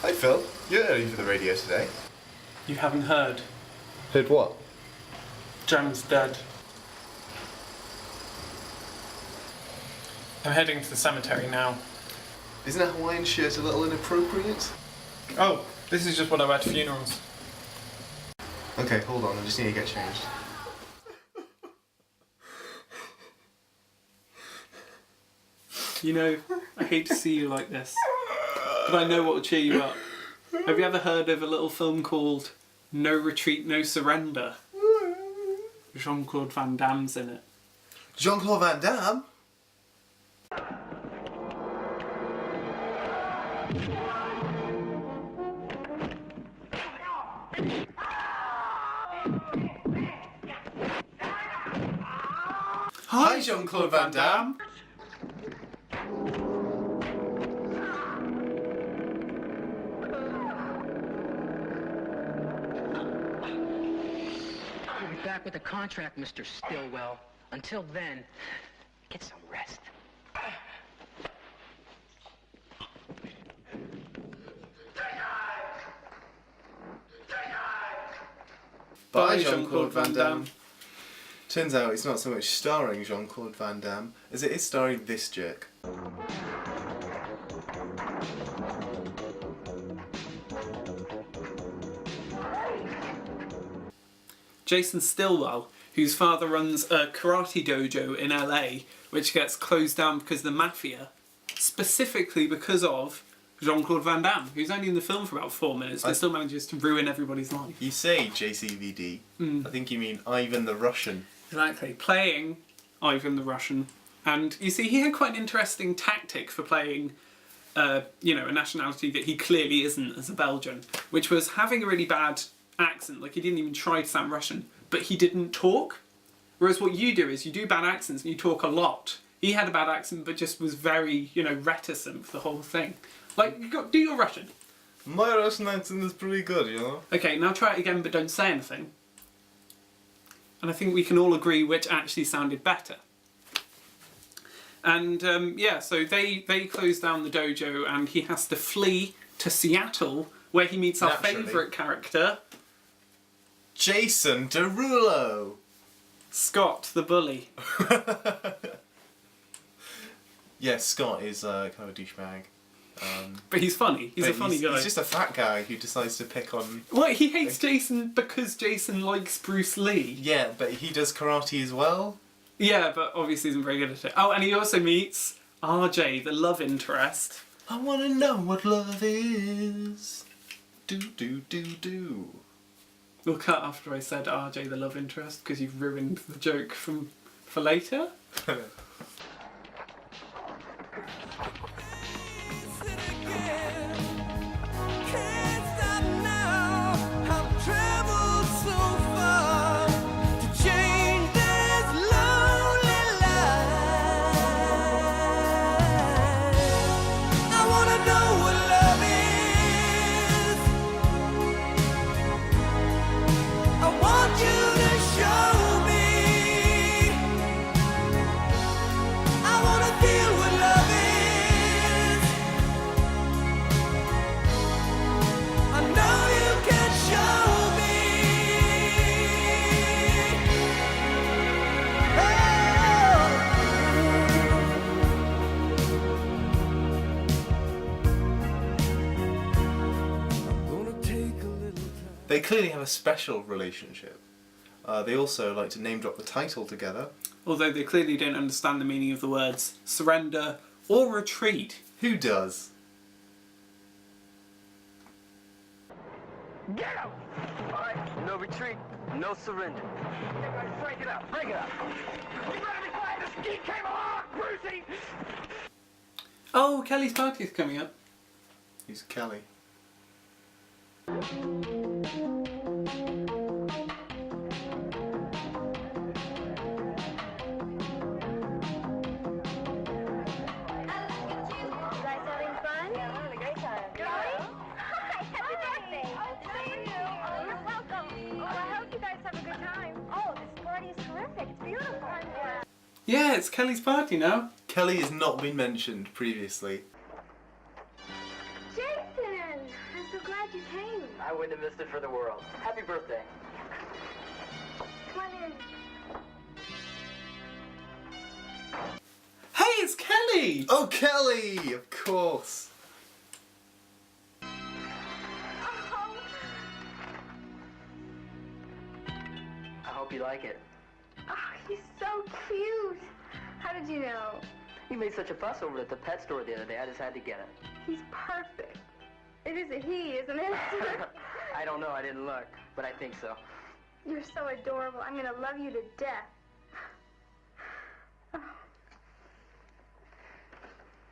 Hi Phil, you're early for the radio today. You haven't heard. Heard what? Jan's dead. I'm heading to the cemetery now. Isn't a Hawaiian shirt a little inappropriate? Oh, this is just what I wear to funerals. Okay, hold on, I just need to get changed. You know, I hate to see you like this, but I know what will cheer you up. Have you ever heard of a little film called No Retreat, No Surrender? Jean-Claude Van Damme's in it. Jean-Claude Van Damme? Hi, Jean-Claude Van Damme! We'll be back with the contract, Mr. Stillwell. Until then, get some rest. Bye, Jean-Claude Van Damme. Turns out it's not so much starring Jean-Claude Van Damme as it is starring this jerk. Jason Stillwell, whose father runs a karate dojo in LA, which gets closed down because of the mafia, specifically because of Jean-Claude Van Damme, who's only in the film for about 4 minutes, but still manages to ruin everybody's life. You say JCVD, I think you mean Ivan the Russian. Exactly, playing Ivan the Russian. And you see, he had quite an interesting tactic for playing, you know, a nationality that he clearly isn't as a Belgian, which was having a really bad accent. Like, he didn't even try to sound Russian, but he didn't talk. Whereas what you do is you do bad accents and you talk a lot. He had a bad accent, but just was very, you know, reticent for the whole thing. Like, do your Russian. My Russian accent is pretty good, you know? Okay, now try it again, but don't say anything. And I think we can all agree which actually sounded better. And yeah, so they close down the dojo and he has to flee to Seattle, where he meets our favourite character, Jason Derulo! Scott the bully. Yes, Scott is kind of a douchebag. But he's funny. He's a funny guy. He's just a fat guy who decides to pick on... Well, he hates Jason because Jason likes Bruce Lee. Yeah, but he does karate as well. Yeah, but obviously isn't very good at it. Oh, and he also meets RJ, the love interest. I want to know what love is. Do. We'll cut after I said RJ, the love interest, because you've ruined the joke for later. They clearly have a special relationship. They also like to name drop the title together. Although they clearly don't understand the meaning of the words surrender or retreat. Who does? Get him! Alright, no retreat, no surrender. Break it up, break it up. You better be quiet, the ski came along, Brucey! Oh, Kelly's party is coming up. Who's Kelly? Yeah, it's Kelly's party now. Kelly has not been mentioned previously. Jason! I'm so glad you came. I wouldn't have missed it for the world. Happy birthday. Come on in. Hey, it's Kelly! Oh, Kelly! Of course. Oh, I hope you like it. oh, he's so cute. How did you know? You made such a fuss over it at the pet store the other day, I just had to get it. He's perfect. It is a he, isn't it? I don't know, I didn't look, but I think so. You're so adorable. I'm gonna love you to death. Oh.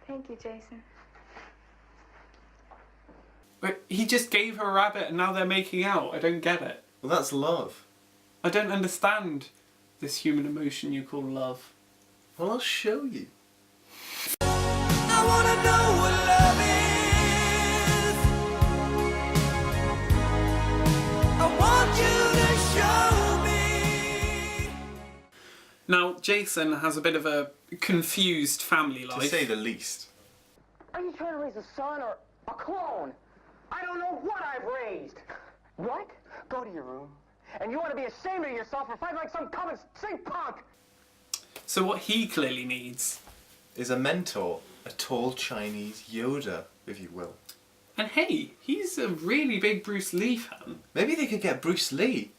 Thank you, Jason. But he just gave her a rabbit and now they're making out. I don't get it. Well, that's love. I don't understand this human emotion you call love. Well, I'll show you. I wanna know what love is. I want you to show me. Now, Jason has a bit of a confused family life. To say the least. Are you trying to raise a son or a clone? I don't know what I've raised. What? Go to your room. And you ought to be ashamed of yourself for fighting like some common street punk. So what he clearly needs. Is a mentor. A tall Chinese Yoda, if you will. And hey, he's a really big Bruce Lee fan. Maybe they could get Bruce Lee.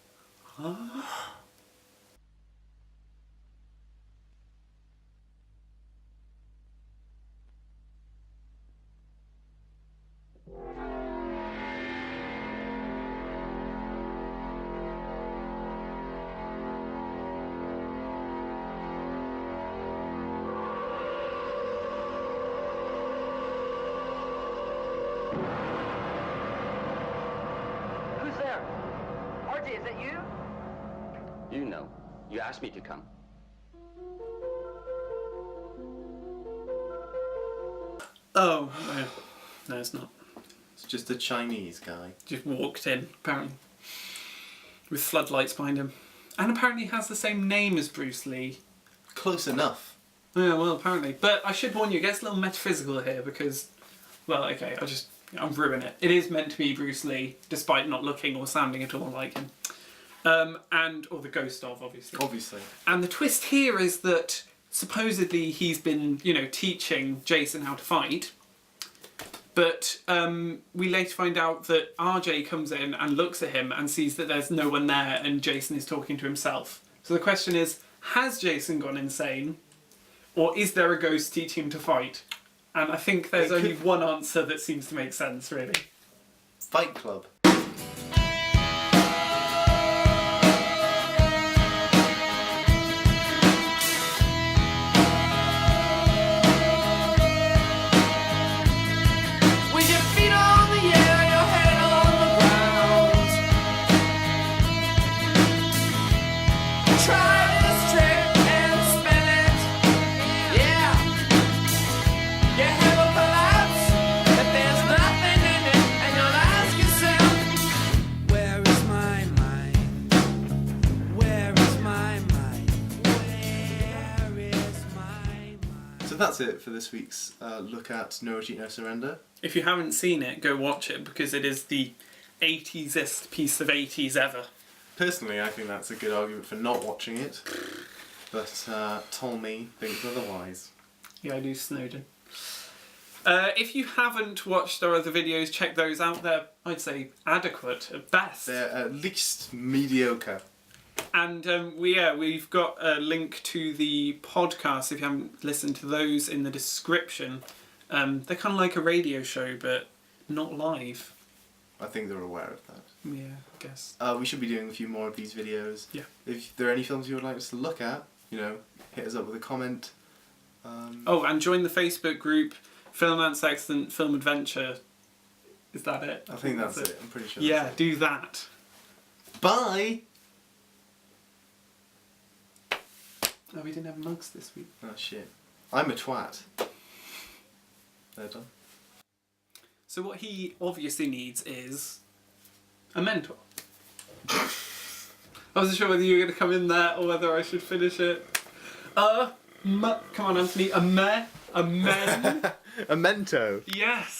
Who's there? RJ, is that you? You know. You asked me to come. Oh, no. No, it's not. It's just a Chinese guy. Just walked in, apparently. With floodlights behind him. And apparently has the same name as Bruce Lee. Close enough. Yeah, well, apparently. But I should warn you, it gets a little metaphysical here because, well, okay, I'll ruin it. It is meant to be Bruce Lee, despite not looking or sounding at all like him. Or the ghost of, obviously. Obviously. And the twist here is that supposedly he's been, teaching Jason how to fight. But we later find out that RJ comes in and looks at him and sees that there's no one there and Jason is talking to himself. So the question is, has Jason gone insane? Or is there a ghost teaching him to fight? And I think there's only one answer that seems to make sense, really. Fight Club. With your feet on the air, your head on the ground. Try this trick and spin it. Yeah. Your head will collapse, but there's nothing in it. And you'll ask yourself, where is my mind? Where is my mind? Where is my mind? So that's it for this week's look at No Retreat, No Surrender. If you haven't seen it, go watch it because it is the 80s-est piece of 80s ever. Personally, I think that's a good argument for not watching it. But Tommy thinks otherwise. Yeah, I do Snowdon. If you haven't watched our other videos, check those out. They're, I'd say, adequate at best. They're at least mediocre. And we've got a link to the podcast if you haven't listened to those in the description. They're kind of like a radio show, but not live. I think they're aware of that. Yeah, I guess. We should be doing a few more of these videos. Yeah. If there are any films you would like us to look at, hit us up with a comment. Oh, and join the Facebook group, Filmance Excellent Film Adventure. Is that it? I think that's it. I'm pretty sure. Yeah, that's it. do that. Bye! Oh, we didn't have mugs this week. Oh shit. I'm a twat. They're done. So what he obviously needs is a mentor. I wasn't sure whether you were going to come in there or whether I should finish it. Come on, Anthony. A men. A mento. Yes.